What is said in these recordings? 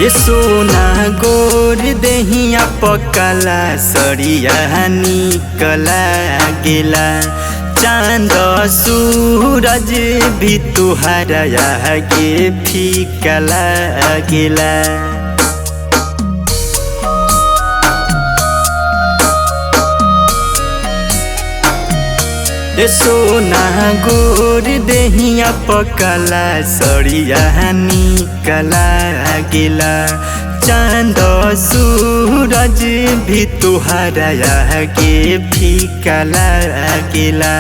ये सोना गोर देहिया पकला सड़िया निकला गेला। चांद सूरज भी तुहरा आगे फीका लागेला। ये सोना गोर देहिया पकला सड़िया निकला गेला। चांद सूरज भी तुहरा आगे फीका लागेला।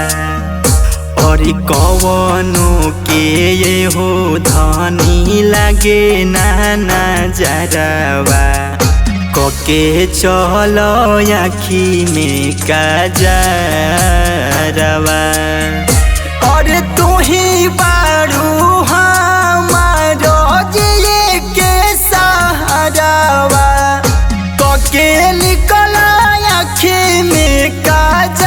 और कवनो के ये हो धनी लागे नाना जरावा। कके चलो आँखी में काजरवा। और तू ही बारू हमारो जिए के सहारावा। कके निकल आँखी में काजरवा।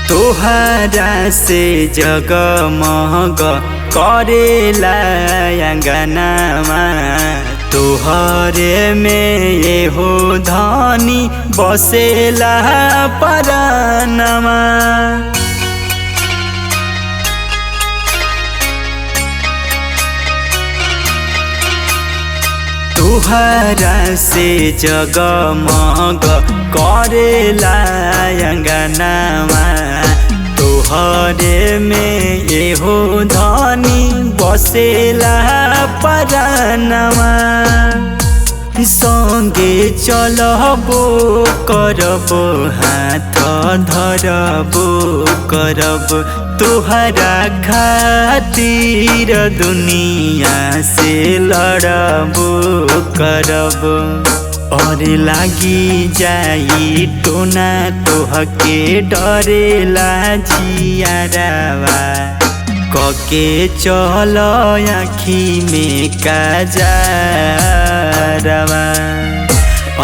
तोहरा से जगमग करेला अंगनामा। तोहरे में ये हो धनी बसेला परानमा। तोहरा से जगमग करेला अंगनामा। तोहरे में ये हो धनी बसेला परानमा। संगे चलबो करबो हाथ धरबो करब। तोहरा खातिर दुनिया से लड़बो करब। और लागी जाई टोना तोहके डरेला जियारावा। कके चलो आँखी में काजरवा।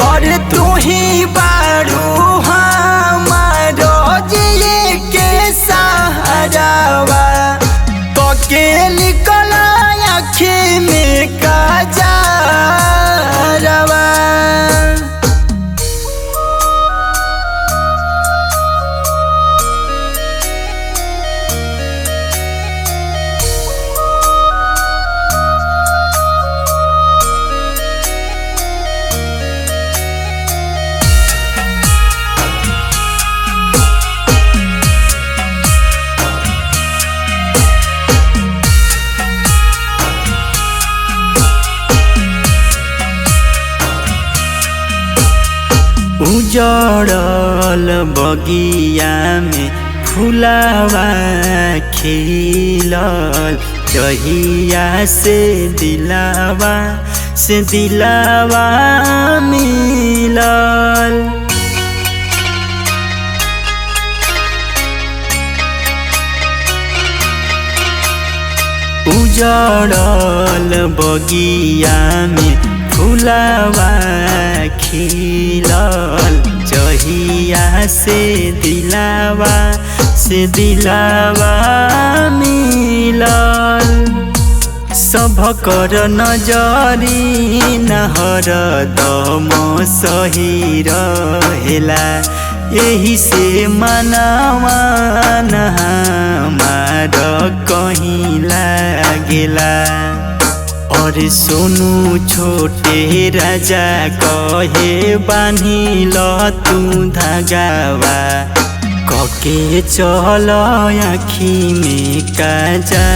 और तू ही बारू हमारो जिए के सहारावा। कके निकल आँखी में काजरवा। उजड़ल बगिया में फुलावा खिलल। जहिया से दिलावा मिलल। उजड़ल बगिया में फुलावा खिलल। जहिया से दिलावा मिलल। सभकर नजरी नहर दम सही रहेला। यही से मनवा हमार कहीं लागेला। और सोनू छोटे राजा कहे बान्हिल तू धागावा। कके चलो आँखी में काजरवा।